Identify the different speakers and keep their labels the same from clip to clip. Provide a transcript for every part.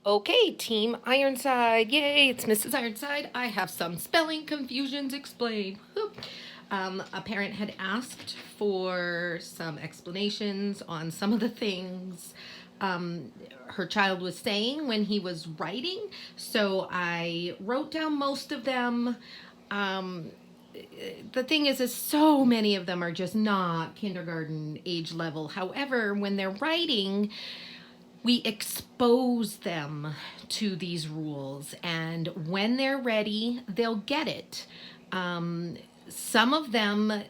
Speaker 1: Okay, Team Ironside. Yay, it's Mrs. Ironside. I have some spelling confusions explained. A parent had asked for some explanations on some of the things her child was saying when he was writing. So I wrote down most of them. The thing is so many of them are just not kindergarten age level. However, when they're writing, we expose them to these rules, and when they're ready, they'll get it. Some of them,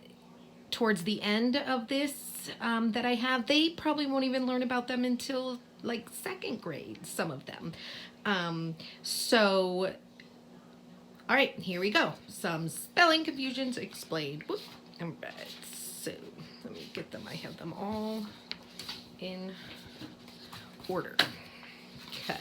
Speaker 1: towards the end of this that I have, they probably won't even learn about them until like second grade, some of them. So, all right, here we go. Some spelling confusions explained. Whoop. All right, so let me get them. I have them all in order. Okay.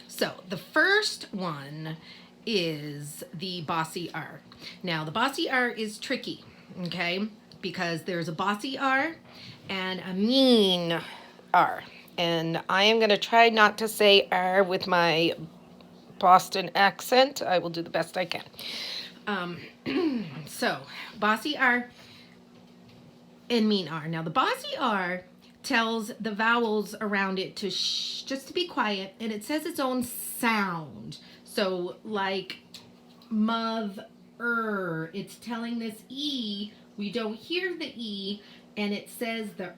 Speaker 1: So the first one is the bossy R. Now the bossy R is tricky, okay? Because there's a bossy R and a mean R. And I am going to try not to say R with my Boston accent. I will do the best I can. So bossy R and mean R. Now the bossy R tells the vowels around it to just to be quiet, and it says its own sound. So like mother, it's telling this E, we don't hear the E, and it says the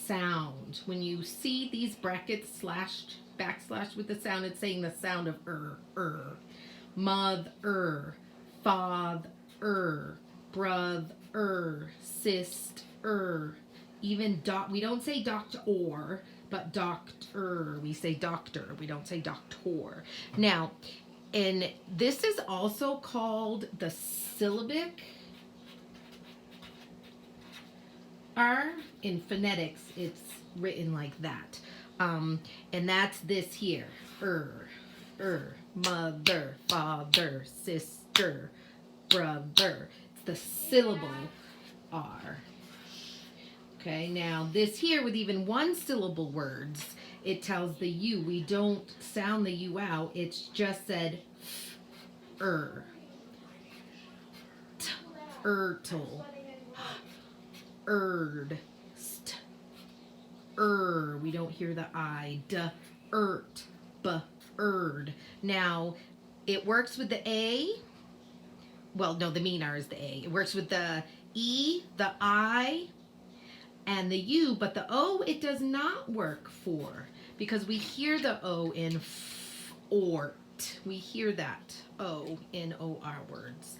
Speaker 1: sound. When you see these brackets slashed, backslash with the sound, it's saying the sound of mother, father, brother, sister. Even we don't say doctor, but doctor. We say doctor. We don't say doctor. Now, and this is also called the syllabic R. In phonetics, it's written like that. And that's this here. Mother, father, sister, brother. It's the syllable R. Okay, now this here with even one syllable words, it tells the U. We don't sound the U out. It's just said Ertle, erd, we don't hear the I, erd. Now, it works with the A. Well, no, the mean R is the A. It works with the E, the I, and the U, but the O it does not work for, because we hear the O in ort. We hear that O in OR words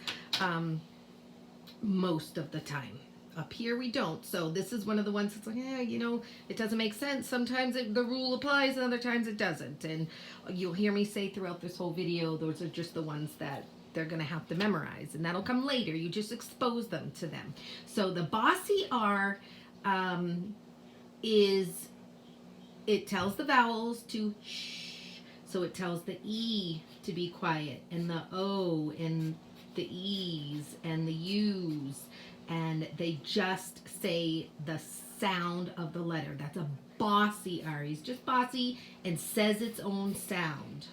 Speaker 1: most of the time. Up here we don't. So this is one of the ones that's like, it doesn't make sense. Sometimes the rule applies and other times it doesn't. And you'll hear me say throughout this whole video, those are just the ones that they're going to have to memorize. And that'll come later. You just expose them to them. So the bossy R it tells the vowels to shh. So it tells the E to be quiet, and the O and the E's and the U's, and they just say the sound of the letter. That's a bossy R. He's just bossy and says its own sound.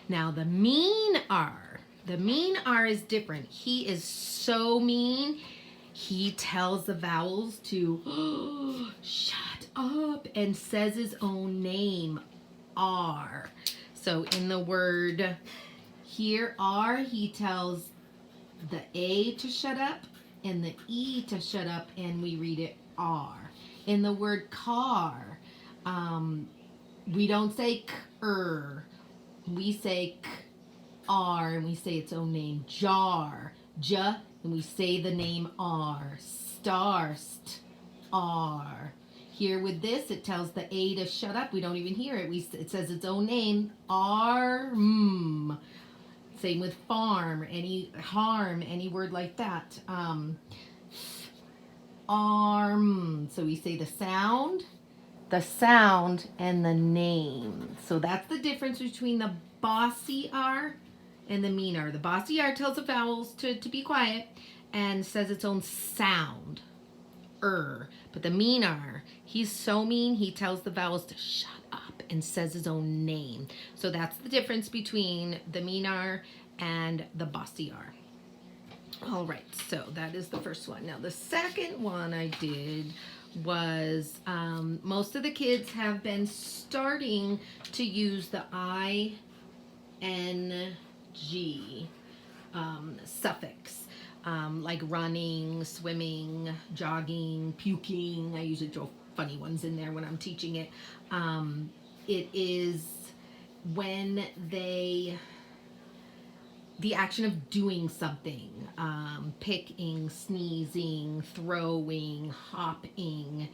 Speaker 1: Now the mean R. The mean R is different. He is so mean. He tells the vowels to shut up and says his own name, R. So in the word here, R, he tells the A to shut up and the E to shut up, and we read it R. In the word car, we don't say k-er. We say k-r, and we say its own name, jar. J, and we say the name R. Starst, R. Here with this, it tells the A to shut up. We don't even hear it. It says its own name, arm. Same with farm, harm, any word like that. Arm. So we say the sound, and the name. So that's the difference between the bossy R and the mean R. The bossy R tells the vowels to be quiet and says its own sound, But the mean R, he's so mean, he tells the vowels to shut up and says his own name. So that's the difference between the Minar and the Basiar. All right, so that is the first one. Now the second one I did was most of the kids have been starting to use the ING suffix, like running, swimming, jogging, puking. I usually throw funny ones in there when I'm teaching it. It is when the action of doing something, picking, sneezing, throwing, hopping,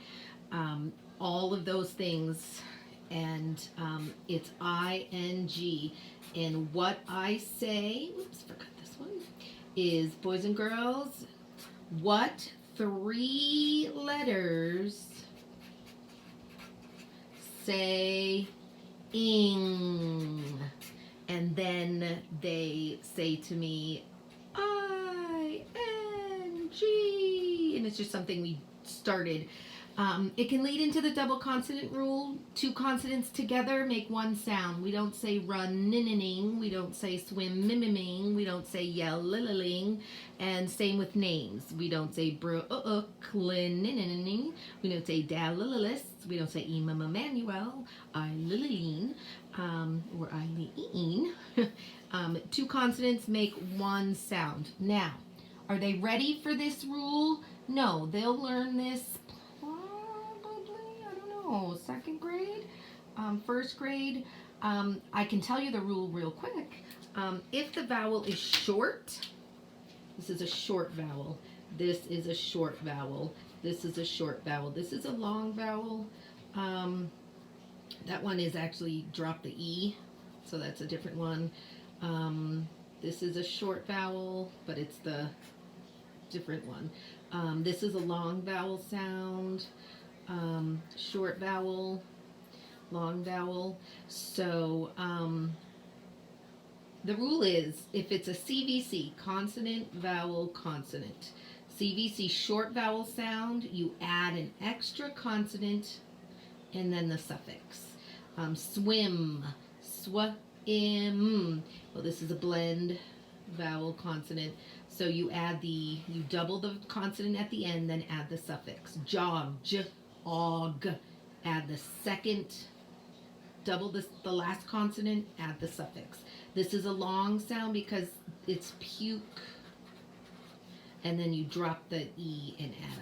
Speaker 1: all of those things, and it's ING. And what I say, oops, forgot this one, is, boys and girls, what 3 letters say ing? And then they say to me, ING. And it's just something we started. It can lead into the double consonant rule. 2 consonants together make one sound. We don't say run ninning. We don't say swim mimiming. We don't say yell liling. And same with names. We don't say Brooklyn. We don't say Dalililis. We don't say Imam Emmanuel. Eileen. Or Eileen. 2 consonants make one sound. Now, are they ready for this rule? No, they'll learn this probably, I don't know, 2nd grade, 1st grade. I can tell you the rule real quick. If the vowel is short, this is a short vowel. This is a short vowel. This is a short vowel. This is a long vowel. That one is actually drop the E, so that's a different one. This is a short vowel, but it's the different one. This is a long vowel sound, short vowel, long vowel. So the rule is, if it's a CVC, consonant, vowel, consonant, CVC short vowel sound, you add an extra consonant and then the suffix. Swim, swim. Well, this is a blend, vowel, consonant. So you double the consonant at the end, then add the suffix. Jog, og. Add the second, double the last consonant, add the suffix. This is a long sound because it's puke. And then you drop the E and add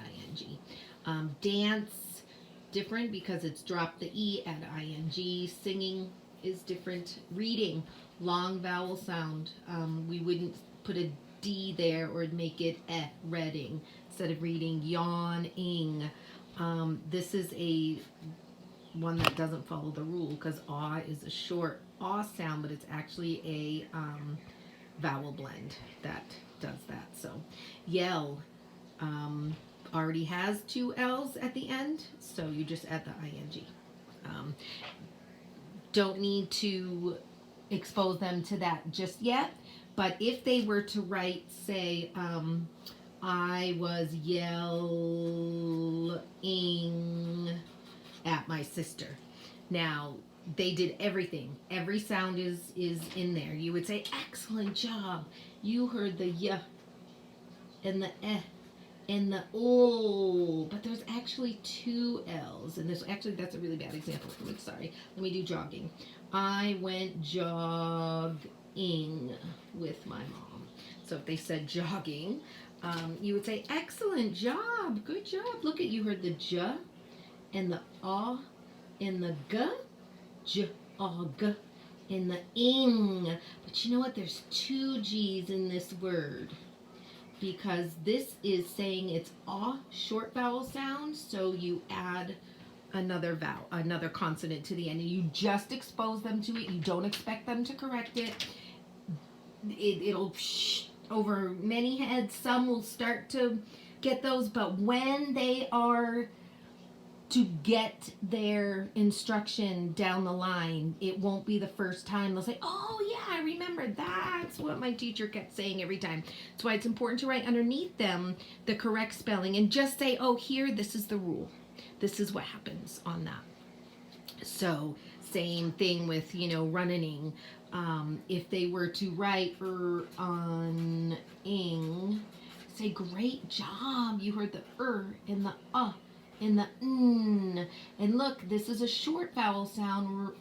Speaker 1: ing. Dance, different because it's drop the E, add ing. Singing is different. Reading, long vowel sound. We wouldn't put a D there or make it reading instead of reading. Yawning. This is a one that doesn't follow the rule because aw is a short aw sound, but it's actually a vowel blend that does that. So yell already has 2 L's at the end, so you just add the ing. Don't need to expose them to that just yet, but if they were to write, say, I was yelling at my sister. Now, they did everything. Every sound is in there. You would say, excellent job. You heard the y and the and the o, but there's actually 2 L's. And that's a really bad example. I'm sorry. Let me do jogging. I went jogging with my mom. So if they said jogging, you would say, excellent job. Good job. Look at, you heard the j and the ah and the g, jog, and the ing. But you know what? There's 2 G's in this word because this is saying it's ah, short vowel sound, so you add another vowel, another consonant to the end, and you just expose them to it. You don't expect them to correct it. It'll over many heads. Some will start to get those, but when they are to get their instruction down the line, it won't be the first time. They'll say, oh yeah, I remember. That's what my teacher kept saying every time. That's why it's important to write underneath them the correct spelling and just say, oh, here, this is the rule. This is what happens on that. So Same thing with, running. If they were to write on ing, say great job. You heard the and the and the n. And look, this is a short vowel sound,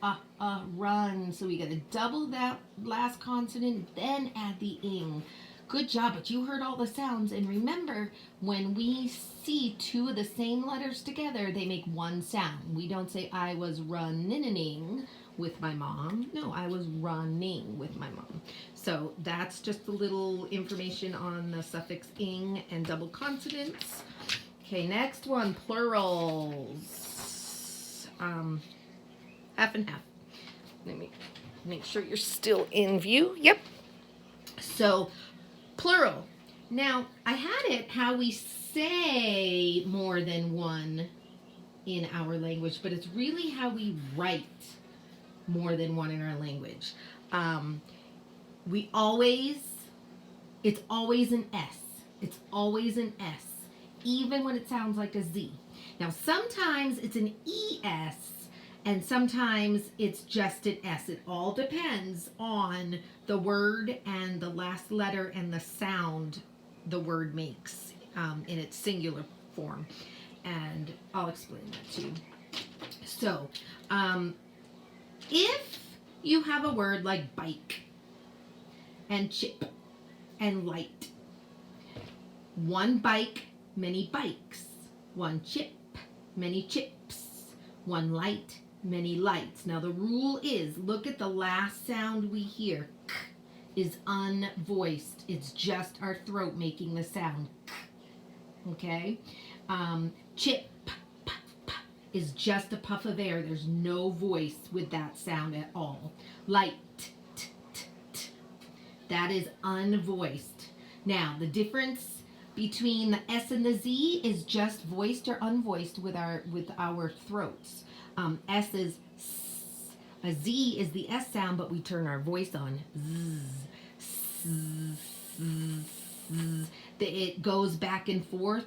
Speaker 1: run. So we got to double that last consonant, then add the ing. Good job, but you heard all the sounds. And remember, when we see two of the same letters together, they make one sound. We don't say I was running with my mom. No, I was running with my mom. So that's just a little information on the suffix ing and double consonants. Okay, next one, plurals. Half and half. Let me make sure you're still in view. Yep. So, plural. Now, I had it how we say more than one in our language, but it's really how we write more than one in our language. It's always an S. It's always an S, even when it sounds like a Z. Now, sometimes it's an ES, and sometimes it's just an S. It all depends on the word and the last letter and the sound the word makes in its singular form. And I'll explain that to you. So, if you have a word like bike and chip and light, one bike, many bikes. One chip, many chips. One light, many lights. Now the rule is, look at the last sound we hear. K is unvoiced. It's just our throat making the sound. K. Okay? Chip p, p, is just a puff of air. There's no voice with that sound at all. Light, t, t, t. That is unvoiced. Now, the difference between the S and the Z is just voiced or unvoiced with our throats. S is S. A Z is the S sound, but we turn our voice on. Z, z, z, z. It goes back and forth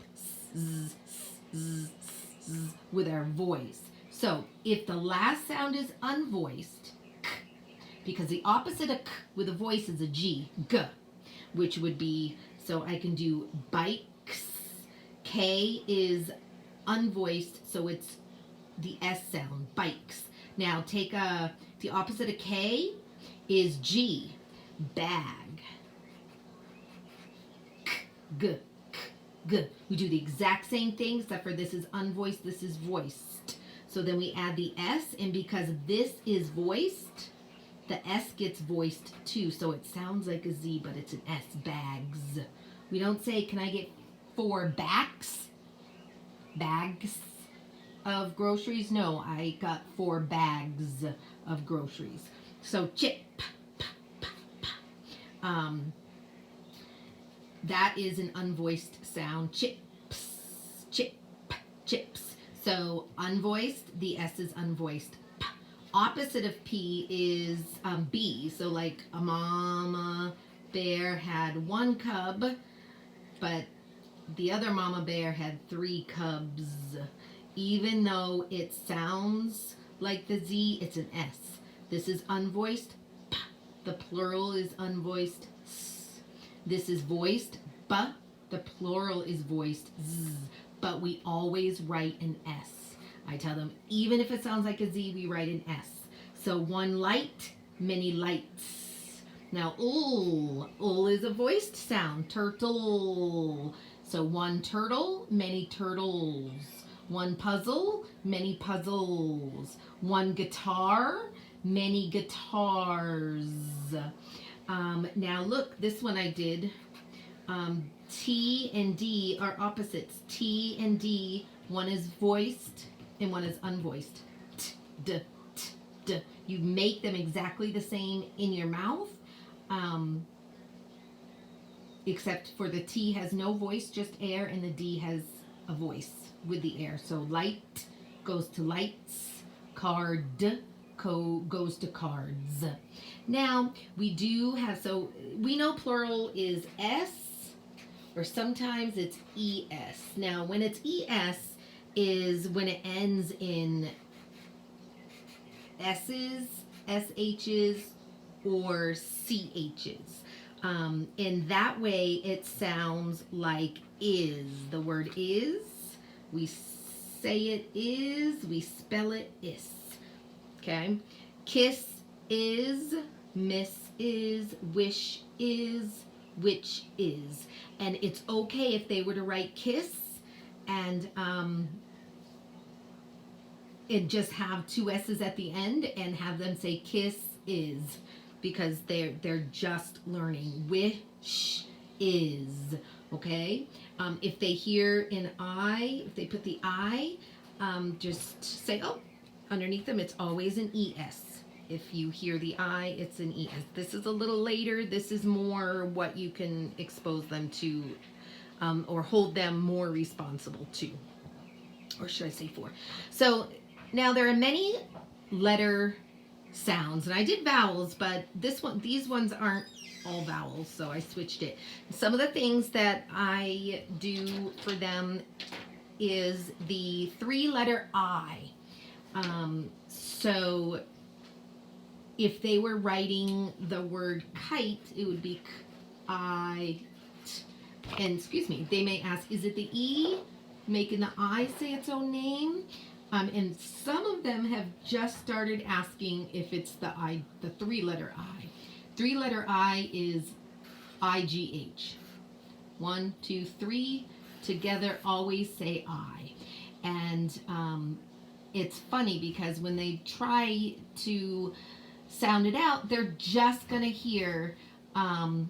Speaker 1: z, z, z, with our voice. So if the last sound is unvoiced, k, because the opposite of k with a voice is a G, g, which would be, so I can do bikes. K is unvoiced, so it's the S sound, bikes. Now take the opposite of K is G, bag. K, g, k, g. We do the exact same thing, except for this is unvoiced, this is voiced. So then we add the S, and because this is voiced, the S gets voiced too, so it sounds like a Z, but it's an S, bags. We don't say, can I get 4 bags of groceries? No, I got 4 bags of groceries. So chip, p, p, p. That is an unvoiced sound. Chips, chip, chips. So unvoiced, the S is unvoiced. Opposite of P is B. So like a mama bear had 1 cub, but the other mama bear had 3 cubs. Even though it sounds like the Z, it's an S. This is unvoiced. P. The plural is unvoiced. S. This is voiced. B. The plural is voiced. Z. But we always write an S. I tell them, even if it sounds like a Z, we write an S. So 1 light, many lights. Now, ul is a voiced sound, turtle. So 1 turtle, many turtles. 1 puzzle, many puzzles. 1 guitar, many guitars. Now look, this one I did. T and D are opposites. T and D, one is voiced and one is unvoiced. T, d, t, d. You make them exactly the same in your mouth, except for the T has no voice, just air, and the D has a voice with the air. So light goes to lights, card goes to cards. Now, we do have, so we know plural is S, or sometimes it's ES. Now, when it's ES is when it ends in S's, SH's, or CH's. In that way, it sounds like is. The word is, we say it is, we spell it is. Okay? Kiss is, miss is, wish is, which is. And it's okay if they were to write kiss and it just have two S's at the end and have them say kiss is, because they're just learning. Wish is. Okay? If they hear an I, if they put the I, just say, oh, underneath them it's always an ES. If you hear the I, it's an ES. This is a little later. This is more what you can expose them to, or hold them more responsible to. Or should I say for? So now there are many letter sounds, and I did vowels, but these ones aren't all vowels, so I switched it. Some of the things that I do for them is the 3-letter I. So if they were writing the word kite, it would be I. And excuse me, they may ask, is it the E? Making the I say its own name. And some of them have just started asking if it's the 3-letter I. 3-letter I is IGH. 1, 2, 3, together always say I. And it's funny because when they try to sound it out, they're just gonna hear I,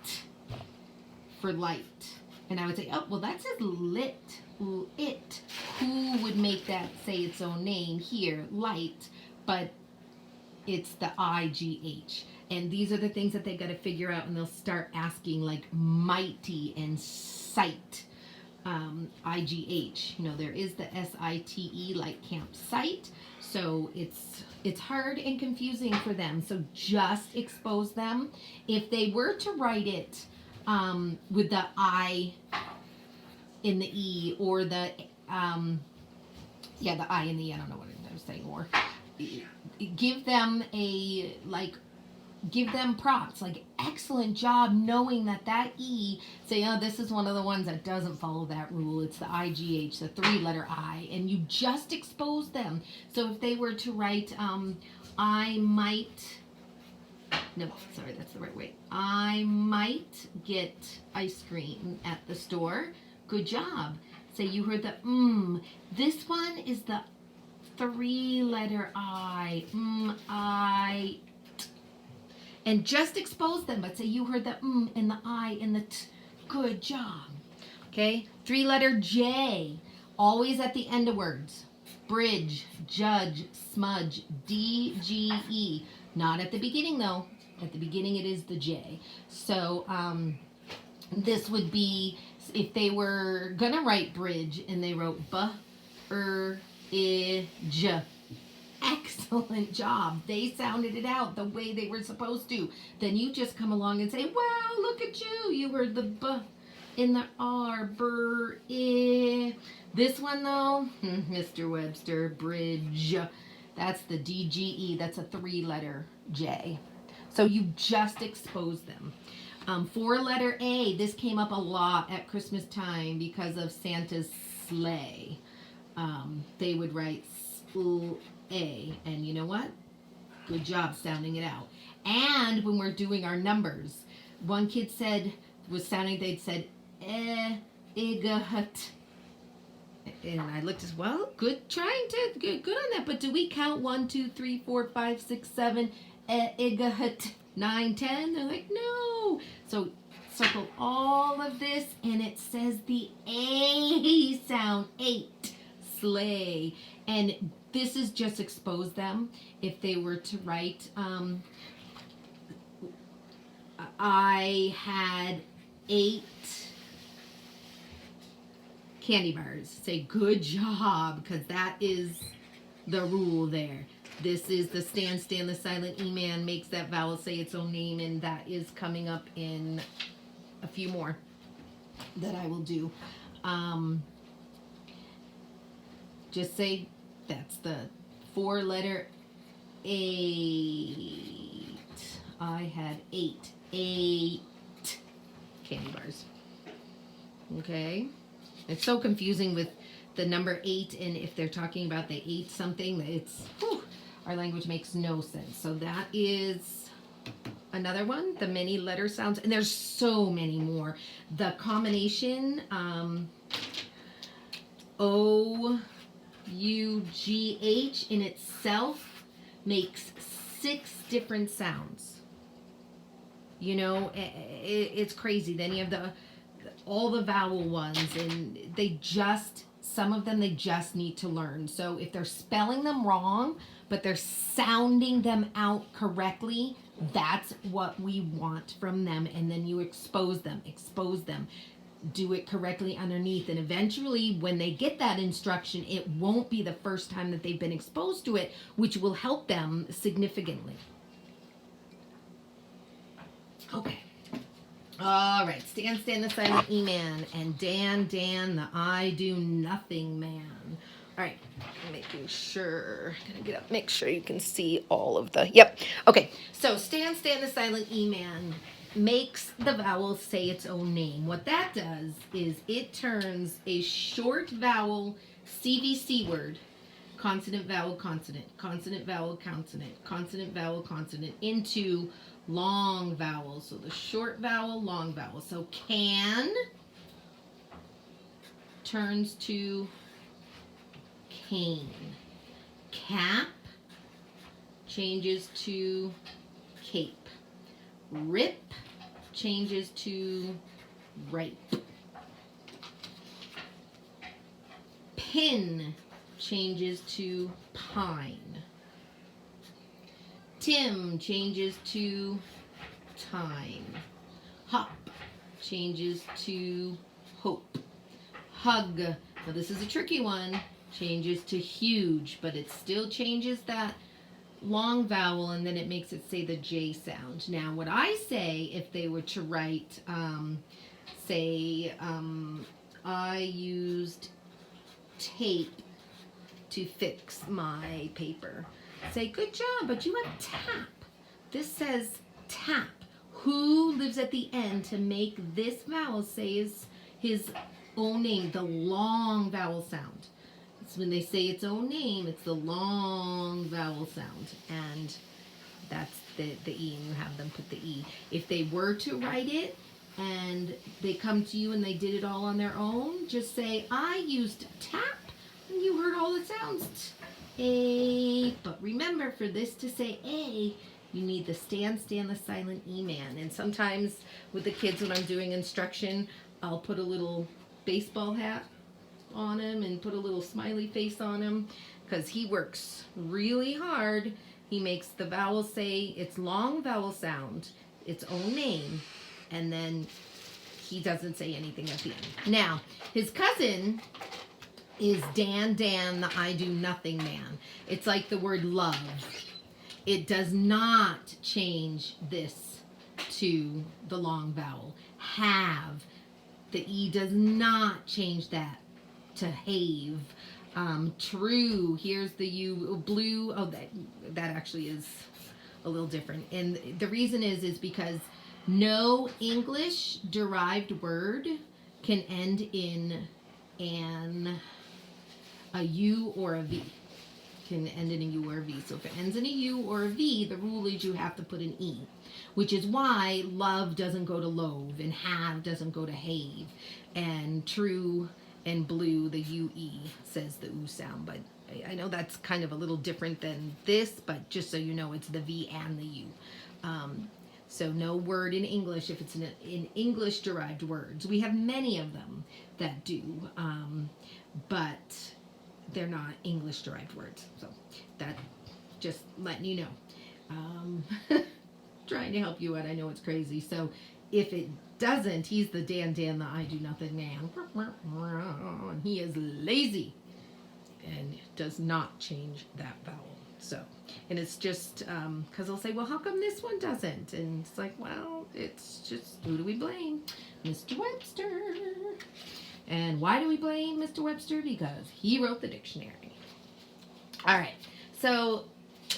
Speaker 1: t for light. And I would say, oh, well, that says lit, it. Who would make that say its own name here, light, but it's the IGH. And these are the things that they got to figure out, and they'll start asking like mighty and sight. IGH, there is the SITE, like campsite. So it's hard and confusing for them. So just expose them. If they were to write it with the I in the E, or the the I in the E, I don't know what I was saying, or give them give them props, like excellent job knowing that E, say, oh, this is one of the ones that doesn't follow that rule. It's the IGH, the 3-letter I, and you just expose them. So if they were to write, I might, no, sorry, that's the right way. I might get ice cream at the store. Good job. Say you heard the This one is the 3-letter I. I. And just expose them, but say you heard the and the I and the t. Good job. Okay? 3-letter J. Always at the end of words. Bridge, judge, smudge, DGE. Not at the beginning though. At the beginning it is the J. So this would be if they were gonna write bridge and they wrote j. Excellent job. They sounded it out the way they were supposed to. Then you just come along and say, wow, look at you. You heard the B in the R. This one though, Mr. Webster, bridge. That's the DGE. That's a 3-letter J. So you just expose them. 4-letter A. This came up a lot at Christmas time because of Santa's sleigh. They would write A, and you know what? Good job sounding it out. And when we're doing our numbers, one kid they'd said igahut. And I looked as well, good on that. But do we count 1, 2, 3, 4, 5, 6, 7, igahut, 9, 10? They're like, no. So circle all of this, and it says the A sound, 8, sleigh. And this is just expose them. If they were to write, I had 8 candy bars. Say good job, because that is the rule there. This is the Stan the silent E man makes that vowel say its own name, and that is coming up in a few more that I will do. Just say that's the 4-letter 8. I had 8. 8 candy bars. Okay? It's so confusing with the number 8, and if they're talking about they ate something, it's, whew, our language makes no sense. So that is another one, the many letter sounds, and there's so many more. The combination O-U-G-H in itself makes 6 different sounds. You know, it's crazy. Then you have all the vowel ones, and some of them they just need to learn. So if they're spelling them wrong, but they're sounding them out correctly, that's what we want from them. And then you expose them, do it correctly underneath. And eventually when they get that instruction, it won't be the first time that they've been exposed to it, which will help them significantly. Okay. All right. Stan the silent E-man, and Dan the I do nothing man. All right. Making sure. Gonna get up. Make sure you can see all of the. Yep. Okay. So Stan the silent E-man makes the vowel say its own name. What that does is it turns a short vowel CVC word, consonant vowel consonant, consonant vowel consonant, consonant vowel consonant, into long vowels. So the short vowel, long vowel. So can turns to cane. Cap changes to cape. Rip changes to ripe. Pin changes to pine. Tim changes to time. Hop changes to hope. Hug, now this is a tricky one, changes to huge, but it still changes that long vowel, and then it makes it say the J sound. Now what I say if they were to write, I used tape to fix my paper. Say, good job, but you have tap. This says tap. Who lives at the end to make this vowel say his own name, the long vowel sound? It's when they say its own name, it's the long vowel sound. And that's the E, and you have them put the E. If they were to write it and they come to you and they did it all on their own, just say, I used tap, and you heard all the sounds. A. But remember, for this to say A, you need the Stan the silent E-man. And sometimes with the kids when I'm doing instruction, I'll put a little baseball hat on him and put a little smiley face on him, because he works really hard. He makes the vowel say its long vowel sound, its own name, and then he doesn't say anything at the end. Now, his cousin is Dan the I do nothing man. It's like the word love. It does not change this to the long vowel. Have, the E does not change that to have. True, here's the U. Blue, oh, that actually is a little different. And the reason is because no English derived word can end in a U or a V. Can end in a U or a V. So if it ends in a U or a V, the rule is you have to put an E, which is why love doesn't go to loave, and have doesn't go to have, and true and blue, the UE says the oo sound. But I know that's kind of a little different than this, but just so you know, it's the V and the U. So no word in English if it's in English derived words. We have many of them that do, but they're not English derived words. So that, just letting you know. Trying to help you out. I know it's crazy. So if it doesn't, he's the Dan the I do nothing man. And he is lazy and does not change that vowel. So, and it's just because they'll say, well, how come this one doesn't? And it's like, well, it's just, who do we blame? Mr. Webster. And why do we blame Mr. Webster? Because he wrote the dictionary. All right. So,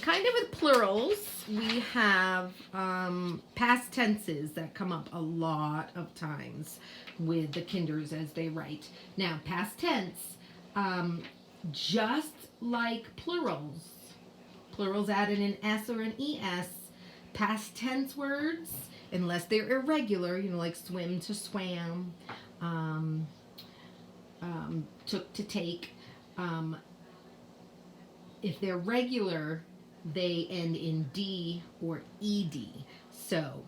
Speaker 1: kind of with plurals, we have past tenses that come up a lot of times with the kinders as they write. Now, past tense, just like plurals, plurals added an S or an ES, past tense words, unless they're irregular, like swim to swam, took to take, if they're regular, they end in D or ED. So,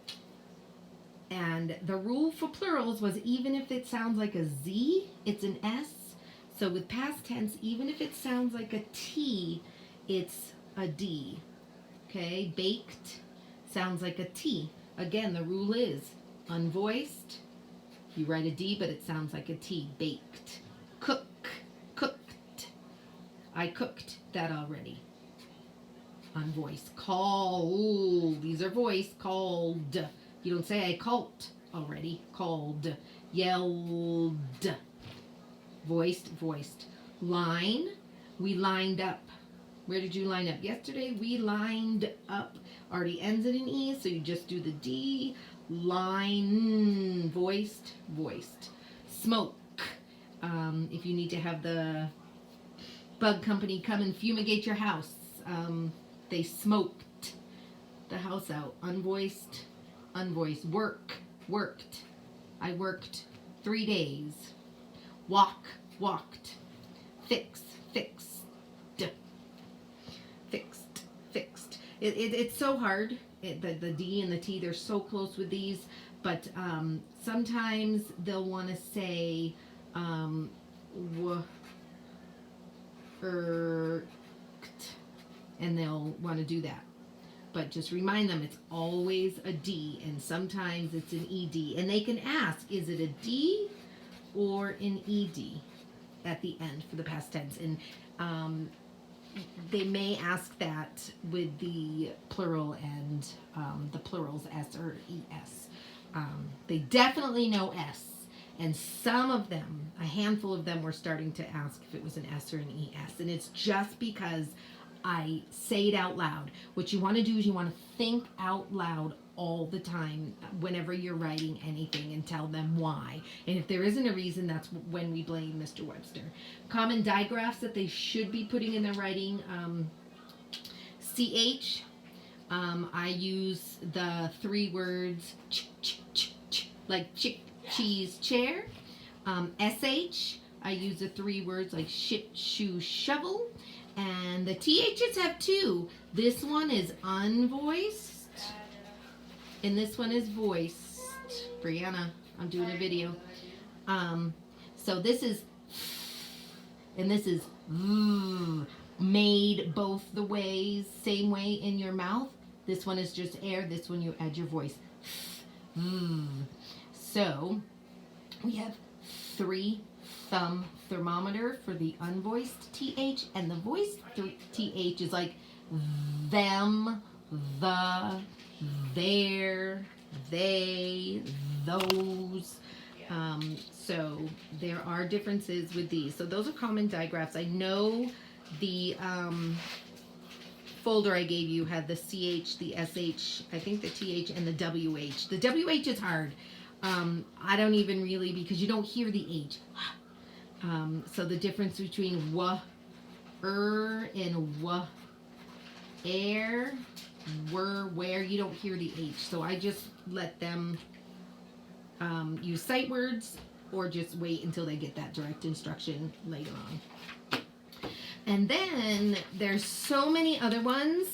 Speaker 1: and the rule for plurals was even if it sounds like a Z, it's an S. So with past tense, even if it sounds like a T, it's a D. Okay, baked sounds like a T. Again, the rule is unvoiced. You write a D, but it sounds like a T. Baked. Cook, cooked. I cooked that already. Unvoiced. Call. Ooh, these are voiced. Called. You don't say I called already. Called. Yelled. Voiced, voiced. Line. We lined up. Where did you line up? Yesterday we lined up. Already ends in an E, so you just do the D. Line. Voiced, voiced. Smoke. If you need to have the bug company come and fumigate your house. They smoked the house out. Unvoiced, unvoiced. Work, worked. I worked 3 days. Walk, walked. Fix, fixed. Fixed, fixed. It's so hard. The D and the T, they're so close with these. But sometimes they'll want to say and they'll want to do that. But just remind them it's always a D, and sometimes it's an ED. And they can ask, is it a D or an ED at the end for the past tense? And they may ask that with the plural and the plurals S or ES. They definitely know S. And some of them, a handful of them, were starting to ask if it was an S or an ES. And it's just because I say it out loud. What you want to do is you want to think out loud all the time whenever you're writing anything and tell them why. And if there isn't a reason, that's when we blame Mr. Webster. Common digraphs that they should be putting in their writing. CH, I use the 3 words like chick, cheese, chair. SH, I use the 3 words like shit, shoe, shovel. And the THs have 2. This one is unvoiced, and this one is voiced. Brianna, I'm doing a video. So this is, and this is made both the ways, same way in your mouth. This one is just air. This one you add your voice. So we have 3 thumb thermometer for the unvoiced TH, and the voiced TH is like them, the, their, they, those. So there are differences with these. So those are common digraphs. I know the folder I gave you had the CH, the SH, I think the TH, and the WH. The WH is hard. I don't even really, because you don't hear the H. So the difference between and air, where, you don't hear the H. So I just let them use sight words or just wait until they get that direct instruction later on. And then there's so many other ones.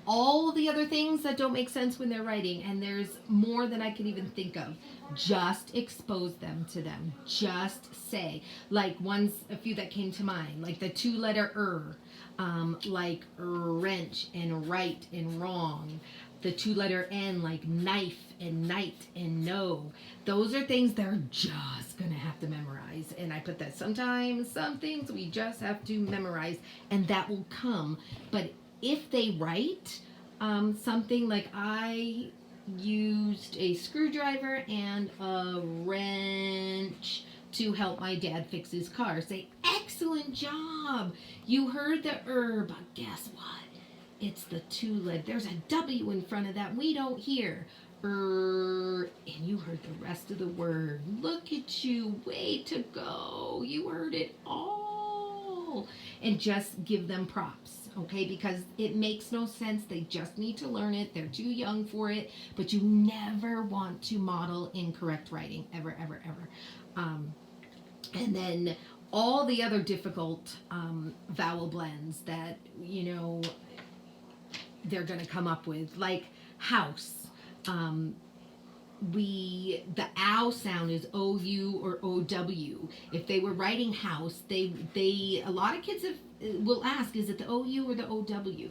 Speaker 1: All the other things that don't make sense when they're writing, and there's more than I can even think of. Just expose them to them. Just say, like a few that came to mind, like the 2-letter like wrench and right and wrong. The 2-letter N, like knife and night and no. Those are things they're just gonna have to memorize. And I put that sometimes, some things we just have to memorize, and that will come. But if they write something like I used a screwdriver and a wrench to help my dad fix his car. Say, excellent job. You heard the but guess what? It's the two-letter. There's a W in front of that we don't hear. And you heard the rest of the word. Look at you. Way to go. You heard it all. And just give them props, okay? Because it makes no sense. They just need to learn it. They're too young for it. But you never want to model incorrect writing. Ever, ever, ever. And then all the other difficult vowel blends that, you know, they're going to come up with, like house. The ow sound is OU or OW. If they were writing house, a lot of kids will ask, is it the OU or the OW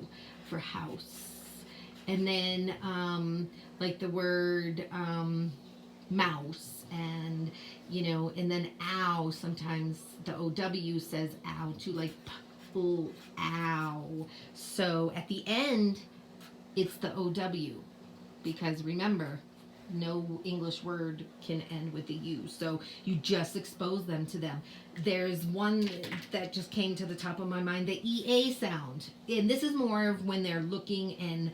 Speaker 1: for house? And then like the word mouse, and you know, and then ow, sometimes the OW says ow too, like ow. So at the end, it's the OW, because remember, no English word can end with a U. So you just expose them to them. There's one that just came to the top of my mind, the EA sound. And this is more of when they're looking and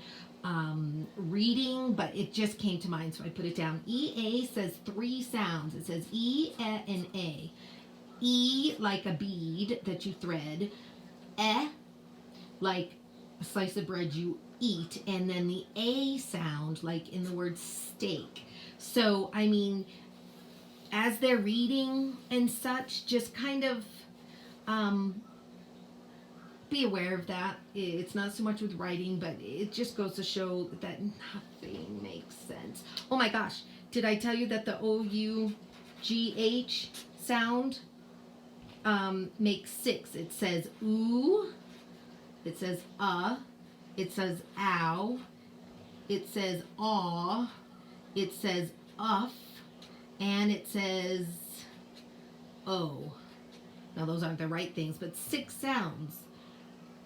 Speaker 1: reading, but it just came to mind, so I put it down. EA says 3 sounds. It says E, and A. E, like a bead that you thread. Like a slice of bread you eat. And then the A sound, like in the word steak. So, I mean, as they're reading and such, just kind of be aware of that. It's not so much with writing, but it just goes to show that nothing makes sense. Oh my gosh, did I tell you that the OUGH sound makes 6? It says ooh, it says it says ow, it says aw, it says uff, and it says oh. Now those aren't the right things, but 6 sounds.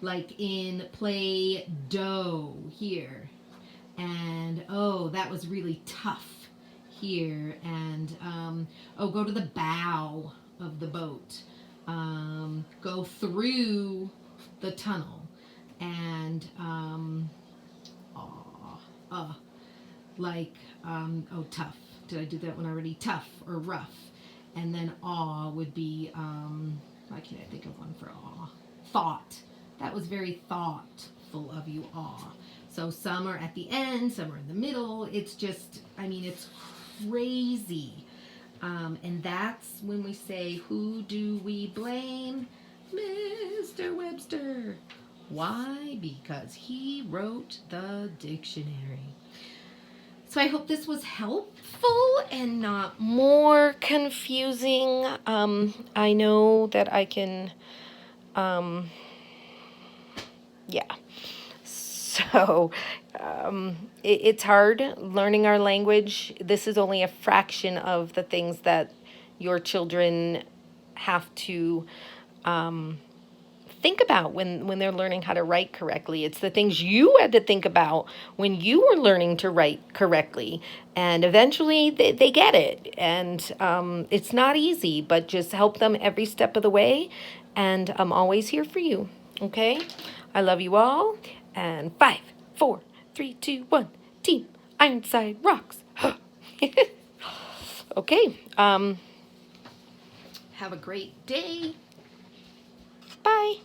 Speaker 1: Like in play dough here, and oh, that was really tough here, and go to the bow of the boat, go through the tunnel, and tough. Did I do that one already? Tough or rough, and then awe would be why can't I think of one for awe? Thought. That was very thoughtful of you, aw. So some are at the end, some are in the middle. It's just, I mean, it's crazy. And that's when we say, who do we blame? Mr. Webster. Why? Because he wrote the dictionary. So I hope this was helpful and not more confusing. I know that I can... yeah, so it's hard learning our language. This is only a fraction of the things that your children have to think about when they're learning how to write correctly. It's the things you had to think about when you were learning to write correctly. And eventually they get it. And it's not easy, but just help them every step of the way. And I'm always here for you. Okay? I love you all. And 5, 4, 3, 2, 1. Team Ironside rocks. Okay. Have a great day. Bye.